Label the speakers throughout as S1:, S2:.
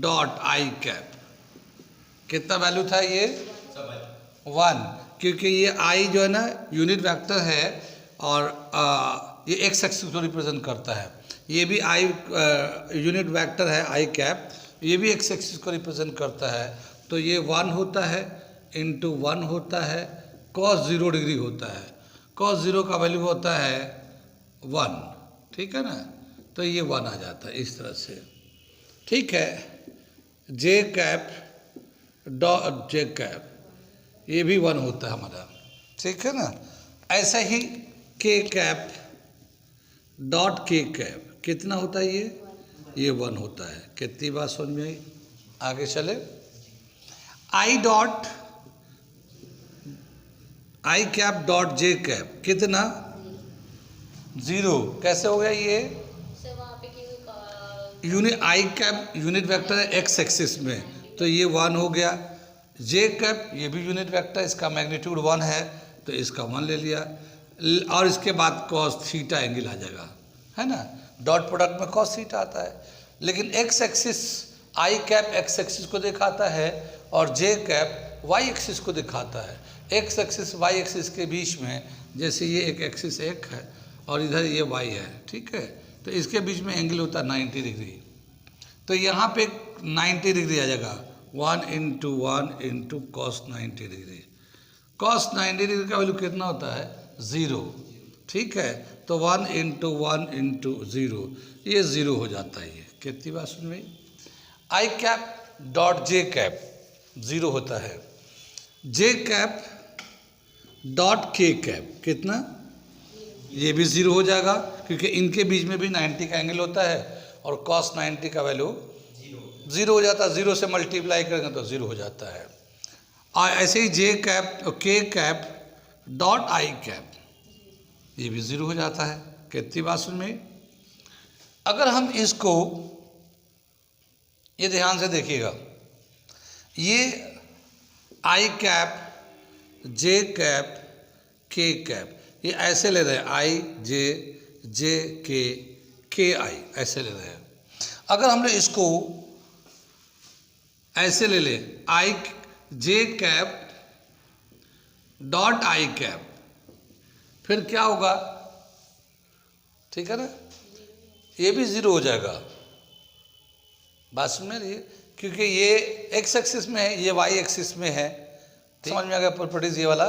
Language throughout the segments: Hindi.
S1: डॉट आई कैप, कितना वैल्यू था ये 1, क्योंकि ये आई जो है ना यूनिट वेक्टर है और ये एक्स एक्सिस को रिप्रेजेंट करता है। ये भी आई यूनिट वेक्टर है आई कैप, ये भी एक्स एक्सिस को रिप्रेजेंट करता है। तो ये 1 होता है इंटू 1 होता है, cos 0 डिग्री होता है, cos 0 का वैल्यू होता है 1, ठीक है ना। तो ये 1 आ जाता है इस तरह से, ठीक है। जे कैप डॉट जे कैप ये भी 1 होता है हमारा, ठीक है ना। ऐसा ही के कैप डॉट के कैप कितना होता है ये 1 होता है। कितनी बात समझ में आई? आगे चले। I dot I cap dot J cap कितना 0, कैसे हो गया ये यूनिट आई कैप यूनिट वेक्टर है एक्स एक्सिस में, तो ये 1 हो गया। जे कैप ये भी यूनिट वेक्टर, इसका मैग्नीट्यूड 1 है तो इसका 1 ले लिया, और इसके बाद cos थीटा एंगल आ जाएगा, है ना। डॉट प्रोडक्ट में cos थीटा आता है, लेकिन एक्स एक्सिस आई कैप एक्स एक्सिस को दिखाता है और जे कैप वाई एक्सिस को दिखाता है। एक्स एक्सिस वाई एक्सिस के बीच में, जैसे ये एक एक्सिस एक है और इधर ये वाई है, ठीक है, तो इसके बीच में एंगल होता है 90 डिग्री। तो यहाँ पे 90 डिग्री आ जाएगा, 1 into 1 into cos 90 degree. Cos 90 degree का वैल्यू कितना होता है 0, ठीक है। तो 1 इंटू 1 इंटू 0, ये 0 हो जाता है। ये कितनी बात सुन में? आई कैप डॉट जे कैप 0 होता है, जे कैप डॉट के कैप कितना, ये भी 0 हो जाएगा, क्योंकि इनके बीच में भी 90 का एंगल होता है और cos 90 का वैल्यू 0 हो जाता है। 0 से मल्टीप्लाई करेंगे तो 0 हो जाता है। और ऐसे ही जे कैप के कैप डॉट आई कैप ये भी 0 हो जाता है। कितनी बात सुन में? अगर हम इसको ये ध्यान से देखिएगा, ये आई कैप जे कैप के कैप ये ऐसे ले रहे हैं, आई जे के आई ऐसे ले रहे हैं। अगर हमने इसको ऐसे ले ले, आई जे कैप डॉट आई कैप, फिर क्या होगा, ठीक है ना, ये भी 0 हो जाएगा। बात सुन में रही है, क्योंकि ये एक्स एक्सिस में है, ये वाई एक्सिस में है। समझ में आ गया प्रॉपर्टीज ये वाला।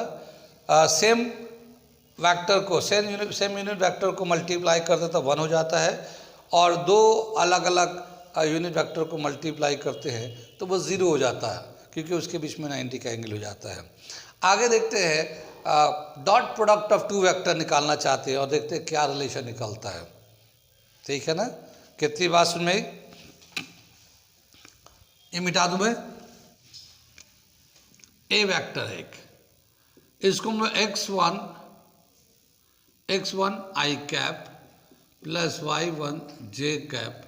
S1: सेम वेक्टर को सेम यूनिट वेक्टर को मल्टीप्लाई करते तो 1 हो जाता है, और दो अलग अलग यूनिट वेक्टर को मल्टीप्लाई करते हैं तो वो 0 हो जाता है, क्योंकि उसके बीच में 90 का एंगल हो जाता है। आगे देखते हैं, डॉट प्रोडक्ट ऑफ 2 वेक्टर निकालना चाहते हैं और देखते हैं क्या रिलेशन निकलता है, ठीक है ना। कितनी बात सुन में? ये मिटा दूं मैं, ए वेक्टर है एक, इसको हम x1 आई कैप प्लस y1 जे कैप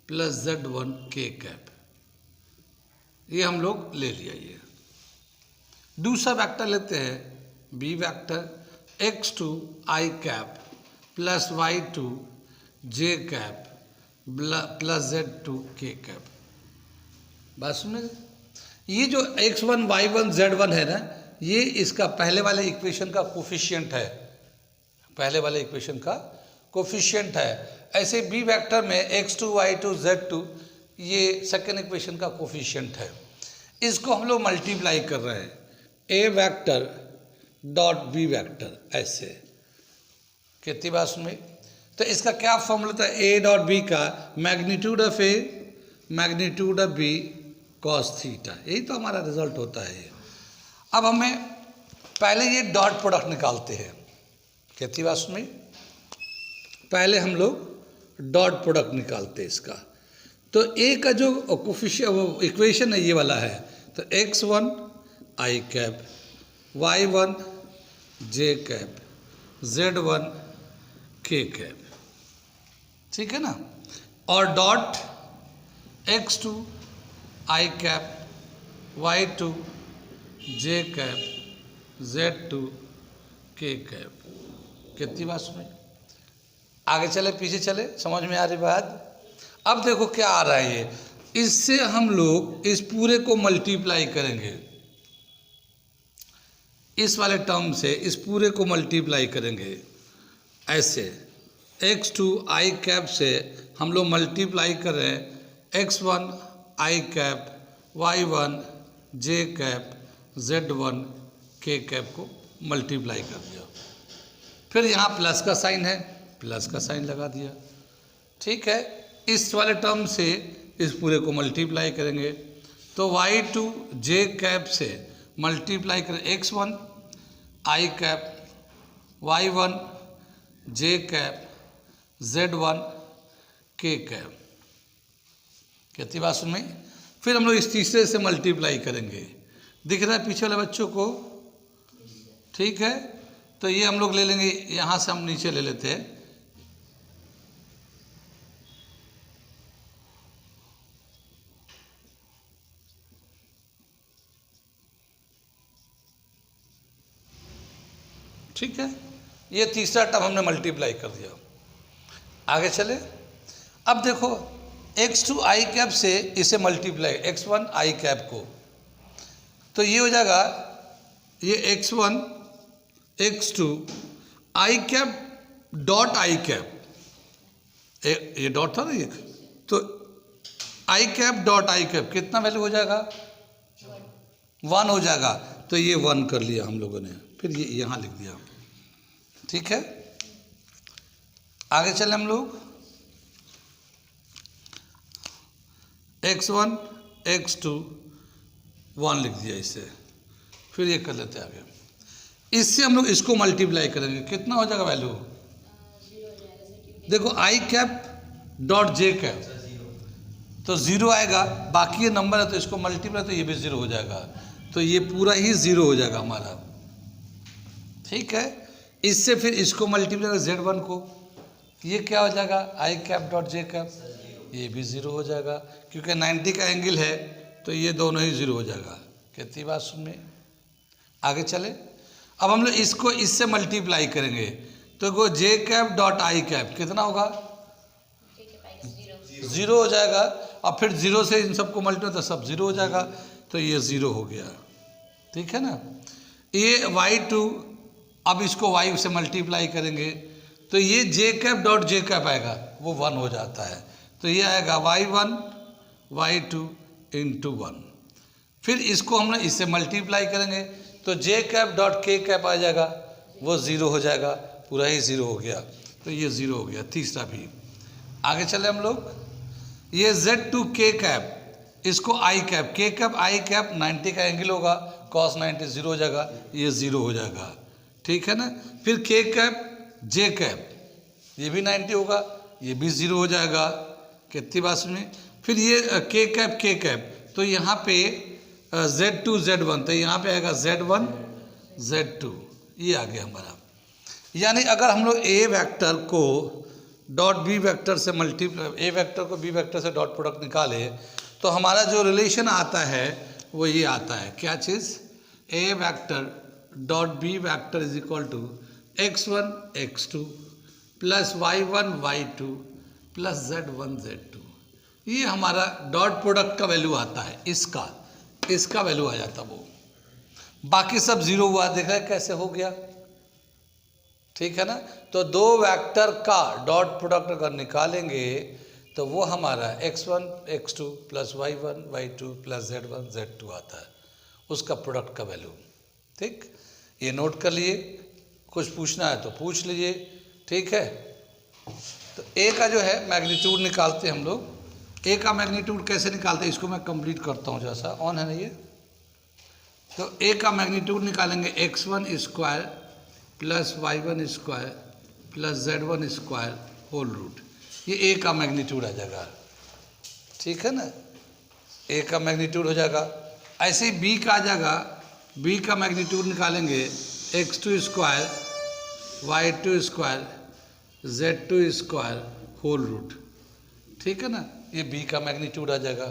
S1: प्लस z1 के कैप, ये हम लोग ले लिया। ये दूसरा वेक्टर लेते हैं बी वेक्टर x2 आई कैप प्लस y2 जे कैप प्लस z2 के कैप। बात सुनिए, ये जो x1 y1 z1 है ना, ये इसका पहले वाले इक्वेशन का कोफिशिएंट है, पहले वाले इक्वेशन का कोफिशिएंट है। ऐसे बी वेक्टर में x2 y2 z2 ये सेकेंड इक्वेशन का कोफिशिएंट है। इसको हम लोग मल्टीप्लाई कर रहे हैं, ए वेक्टर डॉट बी वेक्टर ऐसे। कितनी बात सुन में? तो इसका क्या फॉर्मूला था, ए डॉट बी का magnitude of A magnitude of B cos theta, यही तो हमारा रिजल्ट होता है। अब हमें पहले ये डॉट प्रोडक्ट निकालते हैं। कितनी बात सुन में? पहले हम लोग डॉट प्रोडक्ट निकालते हैं इसका। तो ए का जो कोफिशिएंट इक्वेशन है ये वाला है, तो x1 आई कैप y1 जे कैप z1 के कैप, ठीक है ना। और डॉट x2 आई कैप y2 जे कैप z2 के कैप। कितनी बात सुनी? आगे चले पीछे चले, समझ में आ रही बात? अब देखो क्या आ रहा है, ये इससे हम लोग इस पूरे को मल्टीप्लाई करेंगे, इस वाले टर्म से इस पूरे को मल्टीप्लाई करेंगे ऐसे। x2 i कैप से हम लोग मल्टीप्लाई कर रहे हैं x1 i cap, y1 j cap, z1 k cap को मल्टीप्लाई कर दिया। फिर यहाँ प्लस का साइन है, प्लस का साइन लगा दिया। ठीक है, इस वाले टर्म से इस पूरे को मल्टीप्लाई करेंगे तो y2 j कैप से मल्टीप्लाई करें x1 i cap, y1 j cap, z1 k cap. कहती बात सुन में। फिर हम लोग इस तीसरे से मल्टीप्लाई करेंगे, दिख रहा है पीछे वाले बच्चों को? ठीक है, तो ये हम लोग ले लेंगे, यहाँ से हम नीचे ले लेते हैं। ठीक है, ये तीसरा टर्म हमने मल्टीप्लाई कर दिया। आगे चले, अब देखो x2 i कैप से इसे मल्टीप्लाई x1 i कैप को, तो ये हो जाएगा ये x1 x2 i cap dot i cap, ये डॉट था ना ये, तो i cap dot i cap कितना वैल्यू हो जाएगा? 1 हो जाएगा। तो ये 1 कर लिया हम लोगों ने, फिर ये यहाँ लिख दिया। ठीक है, आगे चले हम लोग। x1 x2 1 लिख दिया इसे, फिर ये कर लेते हैं आगे। इससे हम लोग इसको मल्टीप्लाई करेंगे, कितना हो जाएगा वैल्यू? देखो i cap dot j cap, तो 0 आएगा, बाकी ये नंबर है तो इसको मल्टीप्लाई तो ये भी 0 हो जाएगा, तो ये पूरा ही 0 हो जाएगा हमारा। ठीक है, इससे फिर इसको मल्टीप्लाई z1 को, ये क्या हो जाएगा? i cap dot j cap, ये भी 0 हो जाएगा, क्योंकि 90 का एंगल है तो ये दोनों ही 0 हो जाएगा। कितनी बात सुन में। आगे चले, अब हम लोग इसको इससे मल्टीप्लाई करेंगे तो गो j cap dot i cap कितना होगा? 0 हो जाएगा, और फिर 0 से इन सबको मल्टीप्लाई तो सब 0 हो जाएगा, तो ये 0 हो गया। ठीक है ना, ये y2, अब इसको y से मल्टीप्लाई करेंगे तो ये j cap dot j cap आएगा, वो 1 हो जाता है, तो ये आएगा y1 y2 इंटू 1। फिर इसको हम लोग इससे मल्टीप्लाई करेंगे तो j cap dot k cap आ जाएगा, वो 0 हो जाएगा, पूरा ही 0 हो गया, तो ये 0 हो गया तीसरा भी। आगे चले हम लोग, ये z2 k कैप, इसको i cap, k cap i cap 90 का एंगल होगा, cos 90 0 हो जाएगा, ये 0 हो जाएगा। ठीक है ना, फिर k कैप j कैप, ये भी 90 होगा, ये भी 0 हो जाएगा। कितनी बात सुनिए। फिर ये k कैप, तो यहाँ पे z2 z1, तो यहाँ पे आएगा z1 z2, ये आ गया हमारा। यानी अगर हम लोग a vector co dot b vector से मल्टीप्लाई, a वेक्टर को b वेक्टर से डॉट प्रोडक्ट निकाले तो हमारा जो रिलेशन आता है वो ये आता है। क्या चीज़? a vector dot b vector is equal to x1 x2 plus y1 y2 plus z1 z2। ये हमारा डॉट प्रोडक्ट का वैल्यू आता है, इसका वैल्यू आ जाता वो, बाकी सब 0 हुआ। देख रहे कैसे हो गया? ठीक है ना, तो दो वेक्टर का डॉट प्रोडक्ट अगर निकालेंगे तो वो हमारा x1 x2 plus y1 y2 plus z1 z2 आता है, उसका प्रोडक्ट का वैल्यू। ठीक, ये नोट कर लिए, कुछ पूछना है तो पूछ लीजिए। ठीक है, तो ए का जो है मैग्नीट्यूड निकालते हैं हम लोग। ए का मैग्नीट्यूड कैसे निकालते हैं, इसको मैं कंप्लीट करता हूँ, जैसा ऑन है ना ये। तो ए का मैग्नीट्यूड निकालेंगे x1 square plus y1 square plus z1 square whole root, ये ए का मैग्नीट्यूड आ जाएगा। ठीक है ना, ए का मैग्नीट्यूड हो जाएगा। ऐसे ही बी का आ जाएगा, बी का मैग्नीट्यूड निकालेंगे x2 square y2 square z2 square whole root. ठीक है ना, ये बी का मैग्नीट्यूड आ जाएगा।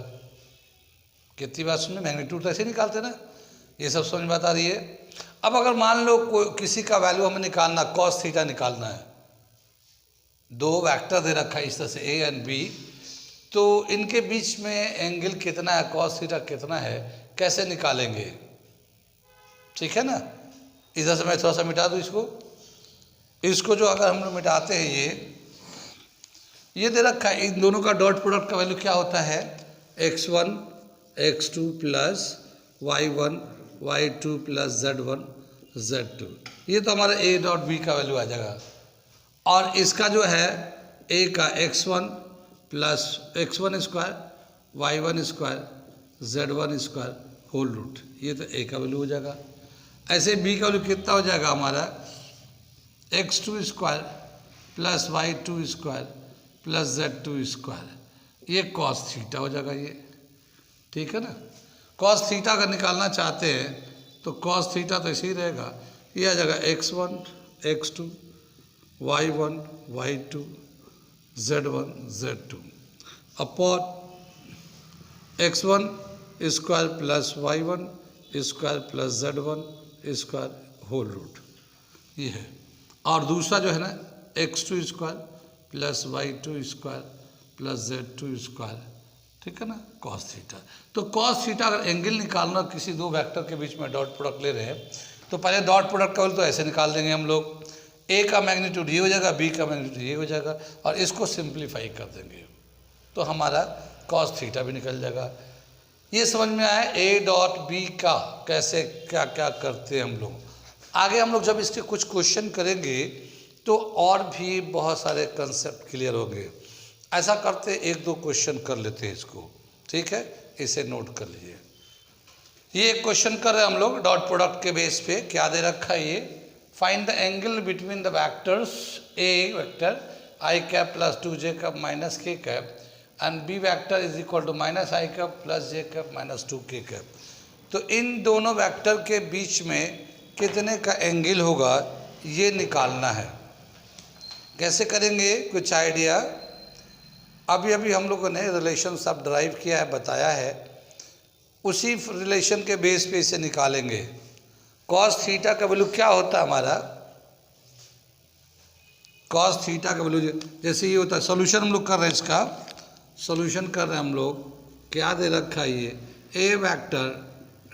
S1: कितनी बात सुनिए, मैग्नीट्यूड तो ऐसे निकालते ना, ये सब समझ में बता रही है। अब अगर मान लो कोई किसी का वैल्यू हमें निकालना, कॉस थीटा निकालना है, दो वेक्टर दे रखा है इस तरह से ए एंड बी, तो इनके बीच में एंगल कितना है, कॉस थीटा कितना है, कैसे निकालेंगे? ठीक है ना। इधर से मैं थोड़ा सा मिटा दूँ इसको जो अगर हम लोग मिटाते हैं ये दे रखा है, इन दोनों का डॉट प्रोडक्ट का वैल्यू क्या होता है, x1 x2 plus y1 y2 plus z1 z2। ये तो हमारा a डॉट b का वैल्यू आ जाएगा। और इसका जो है a का x1 plus x1 square y1 square z1 square whole root, ये तो a का वैल्यू हो जाएगा। ऐसे b का वैल्यू कितना हो जाएगा हमारा, x2 square plus y2 square plus z2 square, ये कॉस थीटा हो जाएगा ये। ठीक है ना। कॉस थीटा अगर निकालना चाहते हैं तो कॉस थीटा तो ऐसे ही रहेगा, ये आ जाएगा x1 x2 y1 y2 z1 z2 upon x1 square plus y1 square plus z1 square whole root, ये है। और दूसरा जो है ना x2 square plus y2 square plus z2 square, ठीक है ना, कॉस थीटा। तो कॉस थीटा अगर एंगल निकालना किसी दो वेक्टर के बीच में डॉट प्रोडक्ट ले रहे हैं तो पहले डॉट प्रोडक्ट का वैल्यू तो ऐसे निकाल देंगे हम लोग, a का मैग्नीट्यूड ये हो जाएगा, b का मैग्नीट्यूड ये हो जाएगा, और इसको सिंप्लीफाई कर देंगे तो हमारा कॉस थीटा भी निकल जाएगा। ये समझ में आया a डॉट b का कैसे क्या क्या करते हैं हम लोग। आगे हम लोग जब इसके कुछ क्वेश्चन करेंगे तो और भी बहुत सारे कंसेप्ट क्लियर होंगे। ऐसा करते एक दो क्वेश्चन कर लेते हैं इसको, ठीक है, इसे नोट कर लीजिए। ये एक क्वेश्चन कर रहे हैं हम लोग डॉट प्रोडक्ट के बेस पे, क्या दे रखा है ये, find the angle between the vectors a vector i cap plus 2j cap minus k cap and b vector is equal to minus i cap plus j cap minus 2k cap. तो इन दोनों वेक्टर के बीच में कितने का एंगल होगा ये निकालना है। कैसे करेंगे, कुछ आइडिया? अभी अभी हम लोगों ने रिलेशन सब ड्राइव किया है, बताया है, उसी रिलेशन के बेस पे इसे निकालेंगे। कॉस थीटा का वैल्यू क्या होता है हमारा, कॉस थीटा का वैल्यू जैसे ये होता है, सोल्यूशन हम लोग कर रहे हैं, इसका सोल्यूशन कर रहे हैं हम लोग, क्या दे रखा है ये, A vector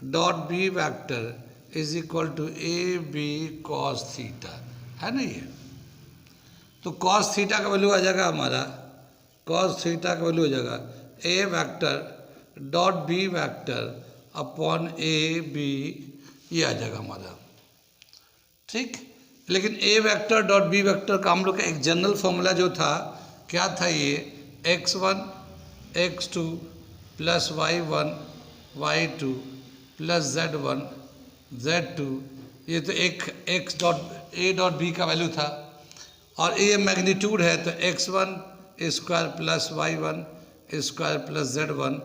S1: dot B vector is equal to A B cos theta, है ना ये। तो कॉस थीटा का वैल्यू आ जाएगा हमारा, कॉस थीटा का वैल्यू हो जाएगा A vector dot B vector upon A B, ये आ जाएगा हमारा, ठीक। लेकिन A vector dot B vector का हम लोग का एक जनरल फॉर्मूला जो था, क्या था ये, x1 x2 plus y1 y2 plus z1 z2, ये तो एक x dot A dot B का वैल्यू था, और ये मैग्नीट्यूड है तो x1 square plus y1 square plus z1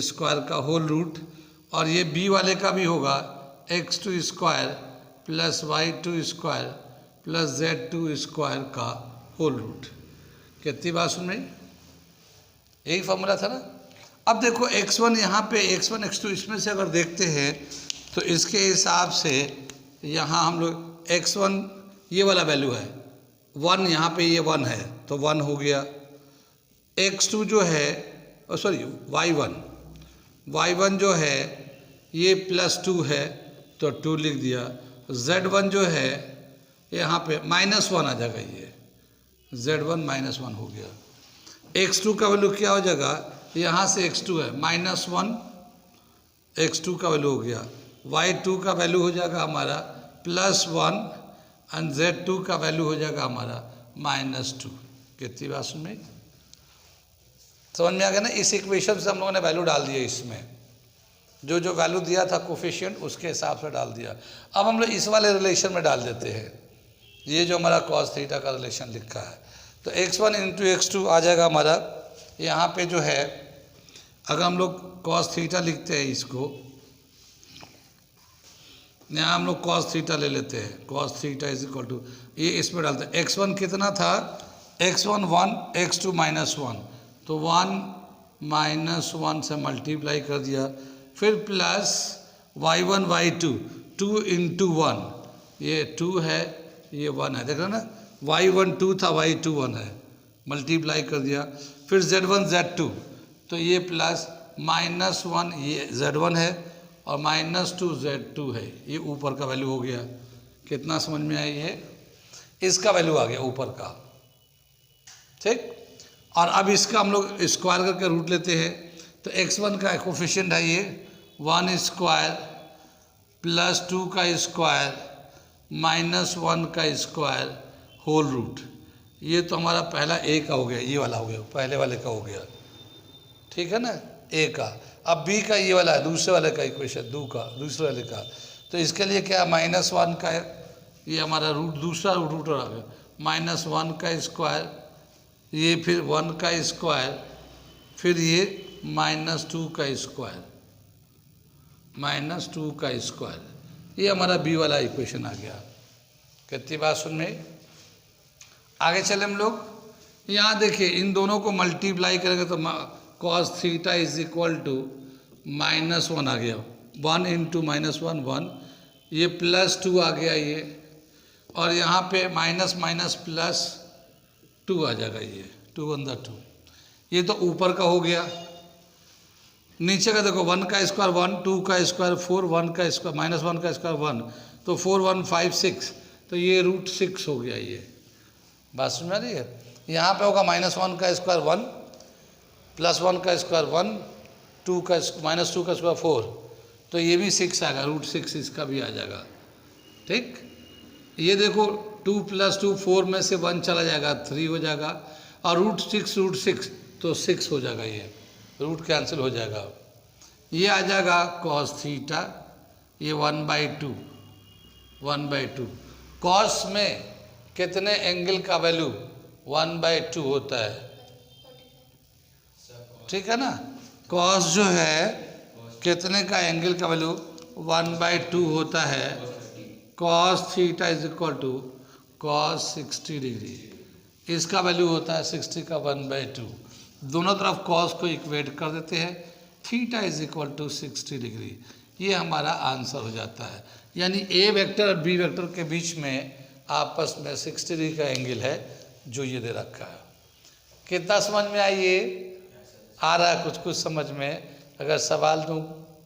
S1: square का होल रूट, और ये b वाले का भी होगा x2 square plus y2 square plus z2 square का होल रूट। कितनी बात सुन रही, यही फॉर्मूला था ना। अब देखो x1 यहाँ पे x1 x2 इसमें से अगर देखते हैं तो इसके हिसाब से यहाँ हम लोग x1 ये वाला वैल्यू है 1, यहाँ पे ये 1 है तो 1 हो गया। x2 जो है सॉरी y1 जो है ये प्लस 2 है तो 2 लिख दिया। z1 जो है यहाँ पे -1 आ जाएगा, ये z1 -1 हो गया। x2 का वैल्यू क्या हो जाएगा, यहाँ से x2 है -1, x2 का वैल्यू हो गया। y2 का वैल्यू हो जाएगा हमारा +1 एंड z2 का वैल्यू हो जाएगा हमारा -2। कितनी बात सुन में समझ में आ गया ना। इस इक्वेशन से हम लोगों ने वैल्यू डाल दिया, इसमें जो जो वैल्यू दिया था कोफिशिएंट उसके हिसाब से डाल दिया। अब हम लोग इस वाले रिलेशन में डाल देते हैं, ये जो हमारा कॉस थीटा का रिलेशन लिखा है, तो x1 इंटू x2 आ जाएगा हमारा। यहाँ पे जो है अगर हम लोग कॉस थीटा लिखते हैं, इसको यहाँ हम लोग कॉस थीटा ले लेते हैं, cos theta is equal to ये इसमें डालते हैं। x1 कितना था, x1 1 x2 -1, तो 1 -1 से मल्टीप्लाई कर दिया, फिर प्लस y1 y2 2 इंटू 1, ये 2 है ये 1 है, देख रहे ना, y1 2 था y2 1 है, मल्टीप्लाई कर दिया। फिर Z1 Z2, तो ये प्लस -1 ये Z1 है और -2 Z2 है, ये ऊपर का वैल्यू हो गया। कितना समझ में आई है? इसका वैल्यू आ गया ऊपर का, ठीक। और अब इसका हम लोग स्क्वायर करके रूट लेते हैं, तो x1 का कोफिशिएंट है ये 1 स्क्वायर प्लस 2 का स्क्वायर -1 का स्क्वायर होल रूट। ये तो हमारा पहला ए का हो गया, ये वाला हो गया, पहले वाले का हो गया, ठीक है ना, ए का। अब बी का ये वाला है, दूसरे वाले का इक्वेशन, दूसरे वाले का। तो इसके लिए क्या, -1 का ये हमारा रूट, दूसरा रूट आ गया, -1 का स्क्वायर, ये फिर 1 का स्क्वायर, फिर ये -2 का स्क्वायर, -2 का स्क्वायर, ये हमारा बी वाला इक्वेशन आ गया। कितनी बात सुन में? आगे चले हम लोग। यहाँ देखिए, इन दोनों को मल्टीप्लाई करेंगे तो cos theta is equal to -1 आ गया, 1 इंटू -1 1, ये +2 आ गया ये, और यहाँ पे माइनस माइनस प्लस 2 आ जाएगा, ये 2 × 2, ये तो ऊपर का हो गया। नीचे का देखो, 1 का स्क्वायर 1, 2 का स्क्वायर 4, 1 का स्क्वायर -1 का स्क्वायर 1, तो 4 1 5 6, तो ये √6 हो गया। ये बात समझ में आ रही है? यहाँ पे होगा -1 का स्क्वायर 1, +1 का स्क्वायर 1, 2 का -2 का स्क्वायर 4, तो ये भी 6 आएगा, √6 इसका भी आ जाएगा, ठीक। ये देखो 2 + 2 4 में से 1 चला जाएगा, 3 हो जाएगा, और √6 तो 6 हो जाएगा, ये रूट कैंसिल हो जाएगा। ये आ जाएगा cos थीटा, ये 1/2 कॉस में कितने एंगल का वैल्यू 1/2 होता है, ठीक है ना। कॉस जो है कितने का एंगल का वैल्यू 1/2 होता है, cos theta is equal to cos 60 degree, इसका वैल्यू होता है 60 का 1/2। दोनों तरफ cos को इक्वेट कर देते हैं, theta is equal to 60 degree, ये हमारा आंसर हो जाता है। यानी ए वेक्टर और बी वेक्टर के बीच में आपस में 60 डिग्री का एंगल है, जो ये दे रखा है। कितना समझ में आई? ये आ रहा है कुछ कुछ समझ में? अगर सवाल दूँ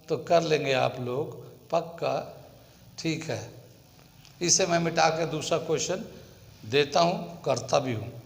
S1: तो कर लेंगे आप लोग पक्का, ठीक है। इसे मैं मिटा के दूसरा क्वेश्चन देता हूँ, करता भी हूँ।